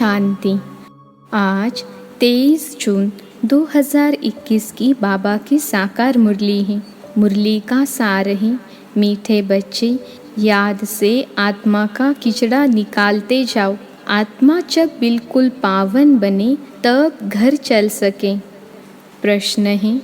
शांति। आज 23 जून 2021 की बाबा की साकार मुरली है। मुरली का सार है, मीठे बच्चे याद से आत्मा का किचड़ा निकालते जाओ। आत्मा जब बिल्कुल पावन बने तब घर चल सके। प्रश्न है,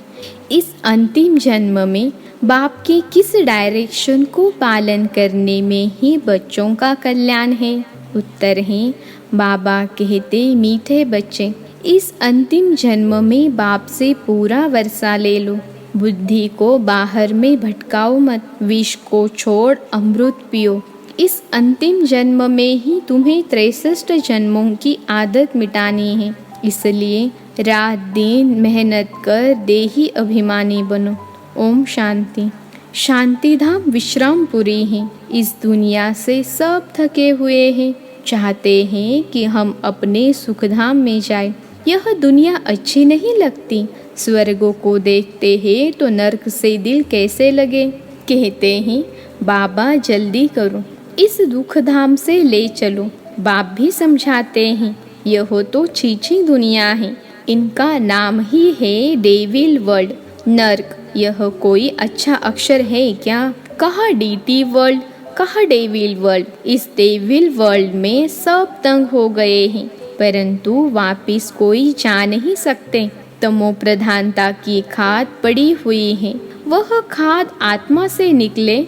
इस अंतिम जन्म में बाप के किस डायरेक्शन को पालन करने में ही बच्चों का कल्याण है? उत्तर है, बाबा कहते मीठे बच्चे, इस अंतिम जन्म में बाप से पूरा वर्षा ले लो। बुद्धि को बाहर में भटकाओ मत, विष को छोड़ अमृत पियो। इस अंतिम जन्म में ही तुम्हें 63 जन्मों की आदत मिटानी है, इसलिए रात दिन मेहनत कर देही अभिमानी बनो। ओम शांति। शांतिधाम विश्रामपुरी है। इस दुनिया से सब थके हुए हैं, चाहते हैं कि हम अपने सुखधाम में जाएं। यह दुनिया अच्छी नहीं लगती। स्वर्गों को देखते हैं तो नर्क से दिल कैसे लगे। कहते हैं बाबा जल्दी करो, इस दुखधाम से ले चलो। बाप भी समझाते हैं यह तो छीछी दुनिया है, इनका नाम ही है डेविल वर्ल्ड, नर्क। यह कोई अच्छा अक्षर है क्या? कहाँ डीटी वर्ल्ड, कहाँ डेविल वर्ल्ड। इस डेविल वर्ल्ड में सब तंग हो गए हैं, परंतु वापिस कोई जा नहीं सकते। तमो प्रधानता की खाद पड़ी हुई है, वह खाद आत्मा से निकले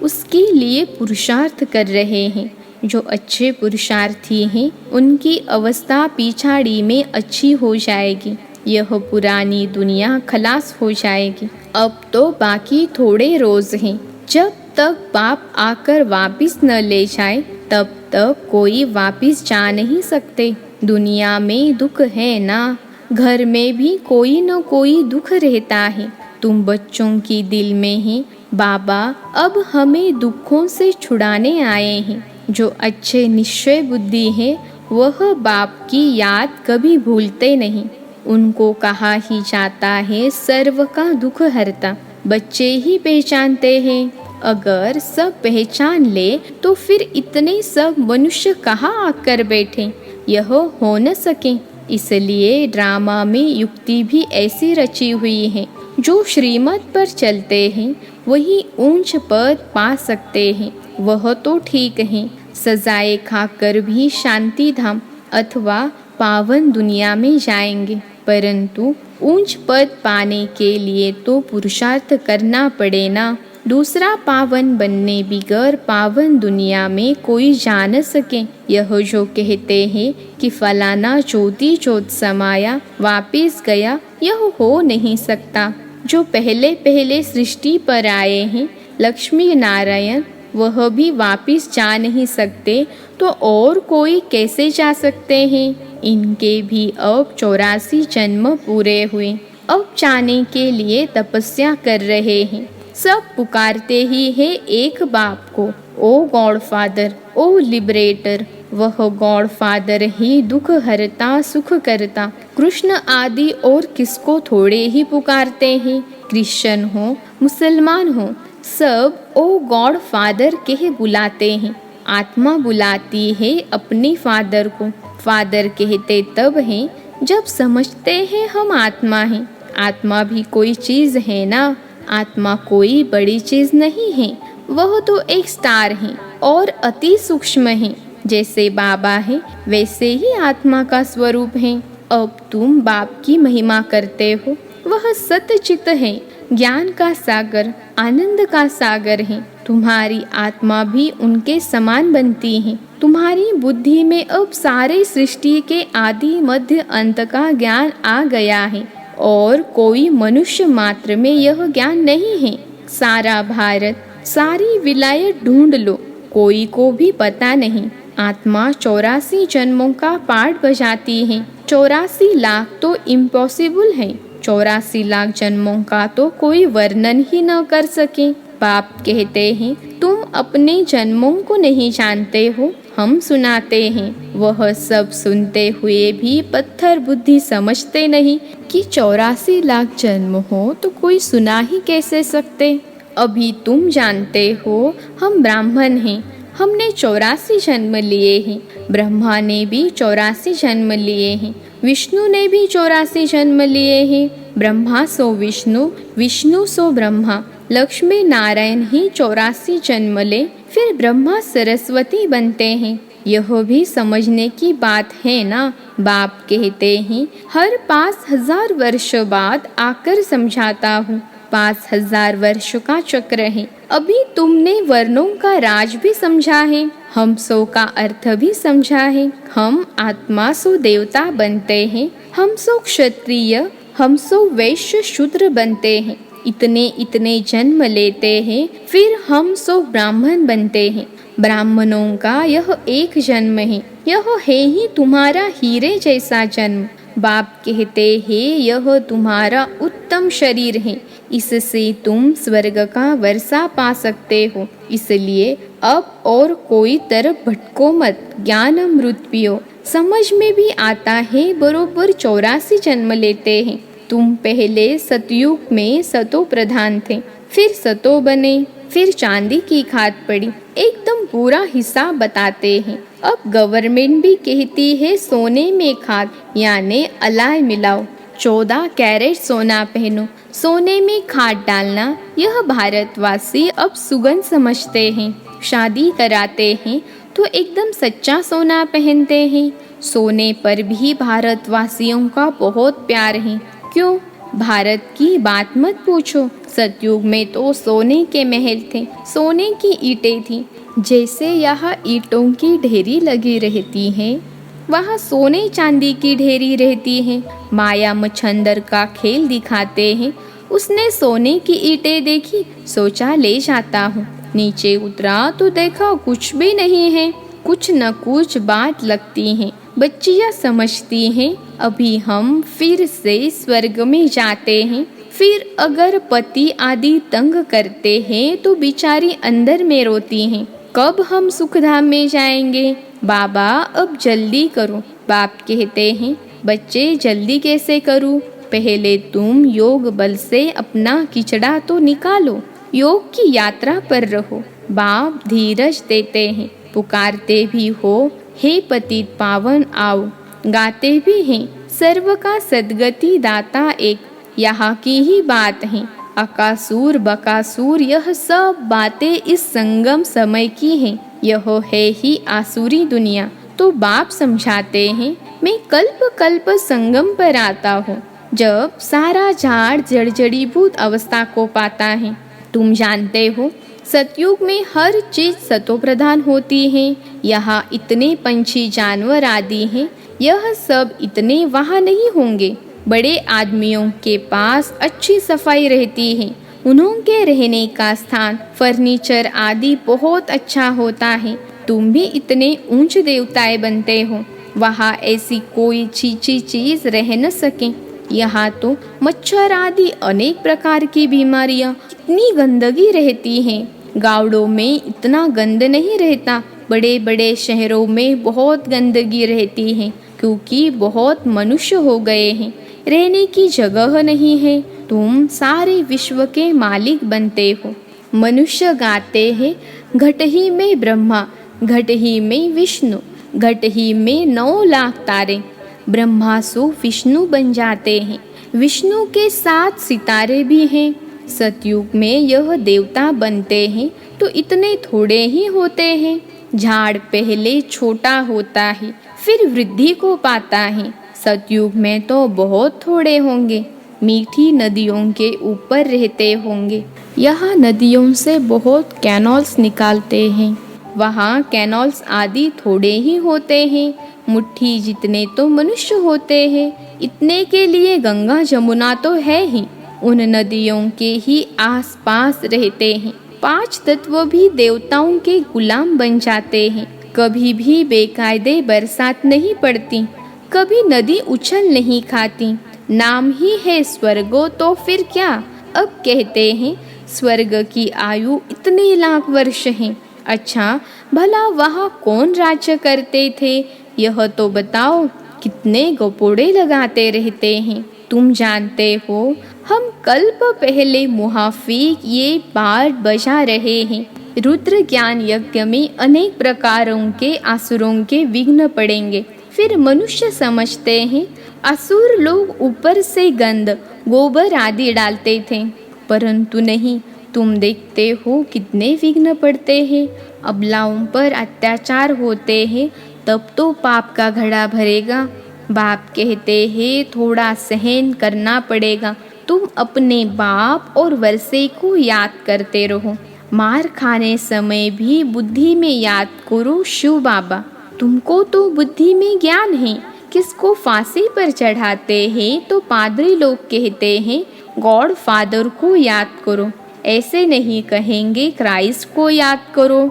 उसके लिए पुरुषार्थ कर रहे हैं। जो अच्छे पुरुषार्थी हैं उनकी अवस्था पिछाड़ी में अच्छी हो जाएगी। यह पुरानी दुनिया खलास हो जाएगी। अब तो बाकी थोड़े रोज हैं। जब तक बाप आकर वापिस न ले जाए तब तक कोई वापिस जा नहीं सकते। दुनिया में दुख है ना, घर में भी कोई न कोई दुख रहता है। तुम बच्चों की दिल में है, बाबा अब हमें दुखों से छुड़ाने आए हैं। जो अच्छे निश्चय बुद्धि है वह बाप की याद कभी भूलते नहीं। उनको कहा ही जाता है सर्व का दुख हरता। बच्चे ही पहचानते हैं। अगर सब पहचान ले तो फिर इतने सब मनुष्य कहाँ आकर बैठे? यह हो न सके। इसलिए ड्रामा में युक्ति भी ऐसी रची हुई है। जो श्रीमत पर चलते हैं वही ऊंच पद पा सकते हैं। वह तो ठीक है, सजाए खाकर भी शांति धाम अथवा पावन दुनिया में जाएंगे, परंतु ऊंच पद पाने के लिए तो पुरुषार्थ करना पड़े ना। दूसरा पावन बनने बिगर पावन दुनिया में कोई जा न सके। यह जो कहते हैं कि फलाना ज्योति ज्योत समाया वापिस गया, यह हो नहीं सकता। जो पहले पहले सृष्टि पर आए हैं लक्ष्मी नारायण, वह भी वापिस जा नहीं सकते, तो और कोई कैसे जा सकते हैं? इनके भी अब 84 जन्म पूरे हुए, अब जाने के लिए तपस्या कर रहे हैं। सब पुकारते ही है एक बाप को, ओ गॉड फादर, ओ लिबरेटर। वह गॉड फादर ही दुख हरता सुख करता। कृष्ण आदि और किसको थोड़े ही पुकारते हैं। क्रिश्चियन हो मुसलमान हो, सब ओ गॉड फादर कह बुलाते हैं। आत्मा बुलाती है अपने फादर को। फादर कहते तब हैं जब समझते हैं हम आत्मा हैं। आत्मा भी कोई चीज़ है ना, आत्मा कोई बड़ी चीज़ नहीं है। वह तो एक स्टार है और अति सूक्ष्म है। जैसे बाबा है वैसे ही आत्मा का स्वरूप है। अब तुम बाप की महिमा करते हो, वह सतचित है, ज्ञान का सागर, आनंद का सागर है। तुम्हारी आत्मा भी उनके समान बनती है। तुम्हारी बुद्धि में अब सारे सृष्टि के आदि मध्य अंत का ज्ञान आ गया है और कोई मनुष्य मात्र में यह ज्ञान नहीं है। सारा भारत, सारी विलायत ढूंढ लो, कोई को भी पता नहीं। आत्मा 84 जन्मों का पाठ बजाती है। 84 लाख तो इम्पॉसिबल है। 84 लाख जन्मों का तो कोई वर्णन ही न कर सके। बाप कहते हैं तुम अपने जन्मों को नहीं जानते हो, हम सुनाते हैं। वह सब सुनते हुए भी पत्थर बुद्धि समझते नहीं कि 84 लाख जन्म हो तो कोई सुना ही कैसे सकते। अभी तुम जानते हो हम ब्राह्मण हैं, हमने 84 जन्म लिए हैं। ब्रह्मा ने भी 84 जन्म लिए हैं। विष्णु ने भी 84 जन्म लिए हैं। ब्रह्मा सो विष्णु, विष्णु सो ब्रह्मा। लक्ष्मी नारायण ही 84 जन्म ले, फिर ब्रह्मा सरस्वती बनते हैं। यह भी समझने की बात है ना। बाप कहते हैं हर 5000 वर्ष बाद आकर समझाता हूँ। 5000 वर्ष का चक्र है। अभी तुमने वर्णों का राज भी समझा है, हम सो का अर्थ भी समझा है। हम आत्मा सो देवता बनते हैं, हम सो क्षत्रिय, हम सो वैश्य शूद्र बनते हैं। इतने इतने जन्म लेते हैं, फिर हम सो ब्राह्मण बनते हैं। ब्राह्मणों का यह एक जन्म है, यह है ही तुम्हारा हीरे जैसा जन्म। बाप कहते हैं यह तुम्हारा उत्तम शरीर है, इससे तुम स्वर्ग का वर्षा पा सकते हो। इसलिए अब और कोई तरफ भटको मत, ज्ञान अमृत पियो। समझ में भी आता है बरोबर 84 जन्म लेते हैं। तुम पहले सतयुग में सतो प्रधान थे, फिर सतो बने, फिर चांदी की खाद पड़ी। एकदम पूरा हिसाब बताते हैं। अब गवर्नमेंट भी कहती है सोने में खाद यानी अलाय मिलाओ। 14 कैरेट सोना पहनो, सोने में खाद डालना, यह भारतवासी अब सुगंध समझते हैं। शादी कराते हैं तो एकदम सच्चा सोना पहनते हैं। सोने पर भी भारतवासियों का बहुत प्यार है। क्यों? भारत की बात मत पूछो। सतयुग में तो सोने के महल थे, सोने की ईंटें थी। जैसे यहाँ ईंटों की ढेरी लगी रहती है, वहाँ सोने चांदी की ढेरी रहती है। माया मच्छंदर का खेल दिखाते हैं। उसने सोने की ईंटें देखी, सोचा ले जाता हूँ। नीचे उतरा तो देखा कुछ भी नहीं है। कुछ न कुछ बात लगती है। बच्चियाँ समझती हैं अभी हम फिर से स्वर्ग में जाते हैं। फिर अगर पति आदि तंग करते हैं तो बेचारी अंदर में रोती हैं, कब हम सुखधाम में जाएंगे। बाबा अब जल्दी करो। बाप कहते हैं बच्चे जल्दी कैसे करूं, पहले तुम योग बल से अपना किचड़ा तो निकालो, योग की यात्रा पर रहो। बाप धीरज देते हैं, पुकारते भी हो हे पतित पावन आओ, गाते भी हैं सर्व का सद्गति दाता एक। यहाँ की ही बात है। अकासुर बकासुर यह सब बातें इस संगम समय की हैं। यह है ही आसुरी दुनिया। तो बाप समझाते हैं मैं कल्प कल्प संगम पर आता हूँ, जब सारा झाड़ जड़जड़ीभूत अवस्था को पाता है। तुम जानते हो सतयुग में हर चीज सतो प्रधान होती है। यहाँ इतने पंछी जानवर आदि हैं, यह सब इतने वहाँ नहीं होंगे। बड़े आदमियों के पास अच्छी सफाई रहती है, उन्होंने रहने का स्थान फर्नीचर आदि बहुत अच्छा होता है। तुम भी इतने ऊंच देवताएं बनते हो, वहाँ ऐसी कोई चीची चीज रह न सके। यहाँ तो मच्छर आदि अनेक प्रकार की बीमारियाँ, इतनी गंदगी रहती है। गाँवों में इतना गंद नहीं रहता, बड़े बड़े शहरों में बहुत गंदगी रहती है, क्योंकि बहुत मनुष्य हो गए हैं, रहने की जगह नहीं है। तुम सारे विश्व के मालिक बनते हो। मनुष्य गाते हैं घट ही में ब्रह्मा, घट ही में विष्णु, घट ही में 9 लाख तारे। ब्रह्मा सो विष्णु बन जाते हैं, विष्णु के 7 सितारे भी हैं। सतयुग में यह देवता बनते हैं तो इतने थोड़े ही होते हैं। झाड़ पहले छोटा होता है, फिर वृद्धि को पाता है। सतयुग में तो बहुत थोड़े होंगे, मीठी नदियों के ऊपर रहते होंगे। यहाँ नदियों से बहुत कैनॉल्स निकालते हैं, वहाँ कैनॉल्स आदि थोड़े ही होते हैं। मुट्ठी जितने तो मनुष्य होते हैं, इतने के लिए गंगा जमुना तो है ही, उन नदियों के ही आसपास रहते हैं। 5 तत्व भी देवताओं के गुलाम बन जाते हैं। कभी भी बेकायदे बरसात नहीं पड़ती, कभी नदी उछल नहीं खाती। नाम ही है स्वर्गो तो फिर क्या। अब कहते हैं स्वर्ग की आयु इतने लाख वर्ष है। अच्छा भला वहाँ कौन राज्य करते थे, यह तो बताओ। कितने गपोड़े लगाते रहते हैं। तुम जानते हो हम कल्प पहले मुहाफिक ये बार बजा रहे हैं, रुद्र ज्ञान यज्ञ में अनेक प्रकारों के असुरों के विघ्न पड़ेंगे। फिर मनुष्य समझते हैं असुर लोग ऊपर से गंध, गोबर आदि डालते थे, परंतु नहीं, तुम देखते हो कितने विघ्न पड़ते हैं। अबलाओं पर अत्याचार होते हैं, तब तो पाप का घड़ा भरेगा। बाप कहते हैं थोड़ा सहन करना पड़ेगा। तुम अपने बाप और वर्षे को याद करते रहो। मार खाने समय भी बुद्धि में याद करो शिव बाबा। तुमको तो बुद्धि में ज्ञान है। किसको फांसी पर चढ़ाते हैं तो पादरी लोग कहते हैं गॉड फादर को याद करो। ऐसे नहीं कहेंगे क्राइस्ट को याद करो।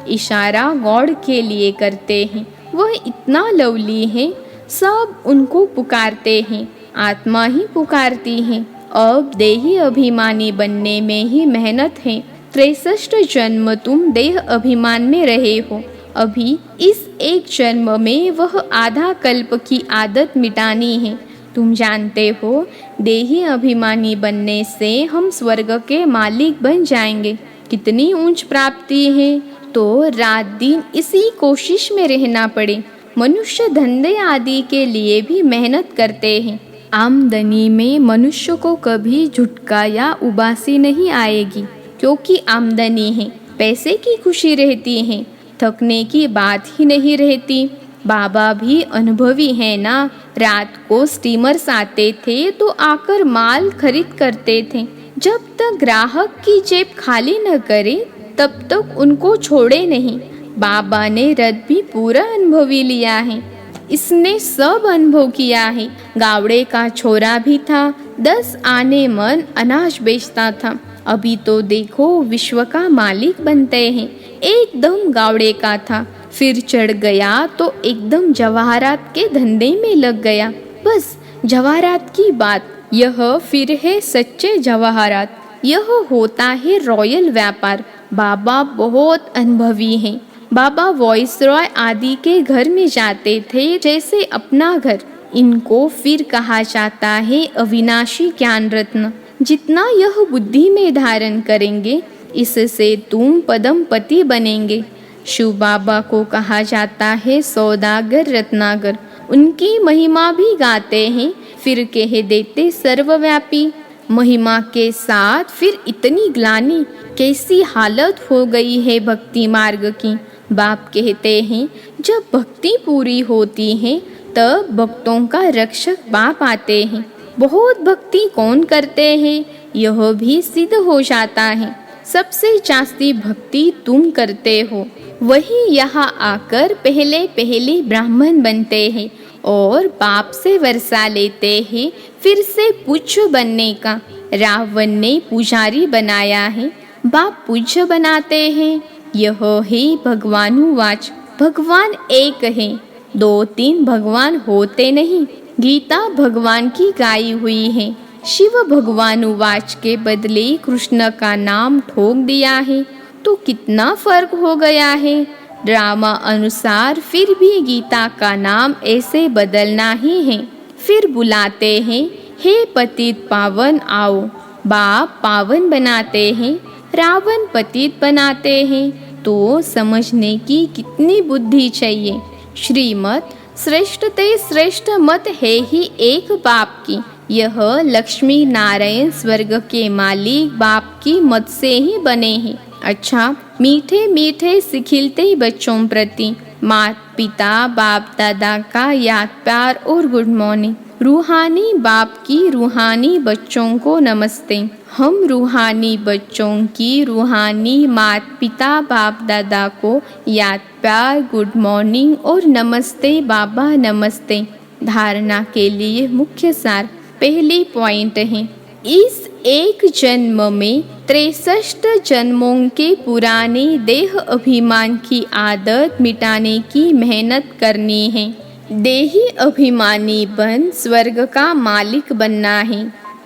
इशारा गॉड के लिए करते हैं। वह इतना लवली है, सब उनको पुकारते हैं, आत्मा ही पुकारती है। अब देही अभिमानी बनने में ही मेहनत है। 63 जन्म तुम देह अभिमान में रहे हो। अभी इस एक जन्म में वह आधा कल्प की आदत मिटानी है। तुम जानते हो देही अभिमानी बनने से हम स्वर्ग के मालिक बन जाएंगे। कितनी ऊंच प्राप्ति है। तो रात दिन इसी कोशिश में रहना पड़े। मनुष्य धंधे आदि के लिए भी मेहनत करते हैं। आमदनी में मनुष्य को कभी झुटका या उबासी नहीं आएगी, क्योंकि आमदनी है। पैसे की खुशी रहती है, थकने की बात ही नहीं रहती। बाबा भी अनुभवी है ना। रात को स्टीमर्स आते थे तो आकर माल खरीद करते थे। जब तक ग्राहक की जेब खाली न करे तब तक उनको छोड़े नहीं। बाबा ने रथ भी पूरा अनुभवी लिया है। इसने सब अनुभव किया है। गावड़े का छोरा भी था, 10 आने मन अनाज बेचता था। अभी तो देखो विश्व का मालिक बनते हैं। एकदम गावड़े का था, फिर चढ़ गया तो एकदम जवाहरात के धंधे में लग गया। बस जवाहरात की बात, यह फिर है सच्चे जवाहरात। यह होता है रॉयल व्यापार। बाबा बहुत अनुभवी हैं। बाबा वॉइसरॉय आदि के घर में जाते थे जैसे अपना घर। इनको फिर कहा जाता है अविनाशी ज्ञान रत्न। जितना यह बुद्धि में धारण करेंगे इससे तुम पदमपति बनेंगे। शिव बाबा को कहा जाता है सौदागर रत्नागर। उनकी महिमा भी गाते हैं, फिर कह देते सर्वव्यापी। महिमा के साथ फिर इतनी ग्लानि, कैसी हालत हो गई है भक्ति मार्ग की। बाप कहते हैं जब भक्ति पूरी होती है तब भक्तों का रक्षक बाप आते हैं। बहुत भक्ति कौन करते हैं यह भी सिद्ध हो जाता है। सबसे जास्ती भक्ति तुम करते हो, वही यहाँ आकर पहले पहले ब्राह्मण बनते हैं और बाप से वर्षा लेते हैं। फिर से पूज्य बनने का रावण ने पुजारी बनाया है, बाप पूज्य बनाते हैं। यह है भगवानुवाच। भगवान एक है, 2-3 भगवान होते नहीं। गीता भगवान की गाई हुई है। शिव भगवानुवाच के बदले कृष्ण का नाम ठोक दिया है, तो कितना फर्क हो गया है। ड्रामा अनुसार फिर भी गीता का नाम ऐसे बदलना ही है। फिर बुलाते हैं हे पतित पावन आओ। बाप पावन बनाते हैं, रावण पतित बनाते हैं। तो समझने की कितनी बुद्धि चाहिए। श्रीमत श्रेष्ठ ते श्रेष्ठ मत है ही एक बाप की। यह लक्ष्मी नारायण स्वर्ग के मालिक बाप की मत से ही बने हैं। अच्छा, मीठे मीठे सिखिलते बच्चों प्रति माता पिता बाप दादा का याद प्यार और गुड मॉर्निंग। रूहानी बाप की रूहानी बच्चों को नमस्ते। हम रूहानी बच्चों की रूहानी माता पिता बाप दादा को याद प्यार गुड मॉर्निंग और नमस्ते बाबा नमस्ते। धारणा के लिए मुख्य सार पहली पॉइंट है, इस एक जन्म में 63 जन्मों के पुराने देह अभिमान की आदत मिटाने की मेहनत करनी है। देही अभिमानी बन स्वर्ग का मालिक बनना है।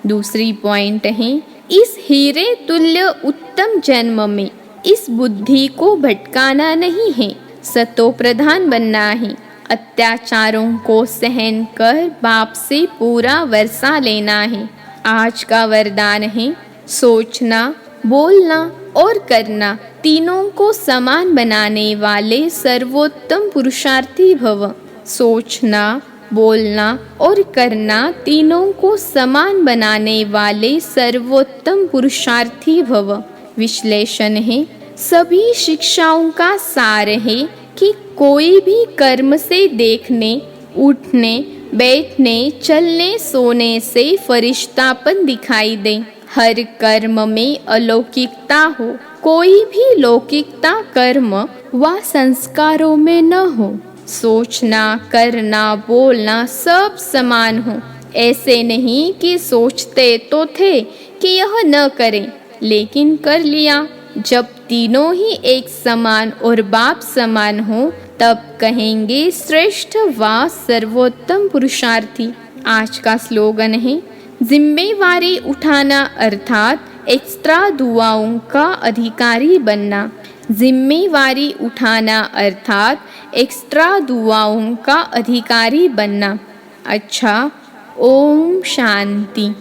दूसरी पॉइंट है, इस हीरे तुल्य उत्तम जन्म में इस बुद्धि को भटकाना नहीं है, सतो प्रधान बनना है। अत्याचारों को सहन कर बाप से पूरा वर्षा लेना है। आज का वरदान है सोचना, बोलना और करना तीनों को समान बनाने वाले सर्वोत्तम पुरुषार्थी भव। सोचना, बोलना और करना तीनों को समान बनाने वाले सर्वोत्तम पुरुषार्थी भव। विश्लेषण है, सभी शिक्षाओं का सार है कि कोई भी कर्म से देखने, उठने, बैठने, चलने, सोने से फरिश्तापन दिखाई दे। हर कर्म में अलौकिकता हो, कोई भी लौकिकता कर्म व संस्कारों में न हो। सोचना, करना, बोलना सब समान हो। ऐसे नहीं कि सोचते तो थे कि यह न करें, लेकिन कर लिया। जब तीनों ही एक समान और बाप समान हो, तब कहेंगे श्रेष्ठ व सर्वोत्तम पुरुषार्थी। आज का स्लोगन है, जिम्मेवारी उठाना अर्थात एक्स्ट्रा दुआओं का अधिकारी बनना। जिम्मेवारी उठाना अर्थात एक्स्ट्रा दुआओं का अधिकारी बनना। अच्छा, ओम शांति।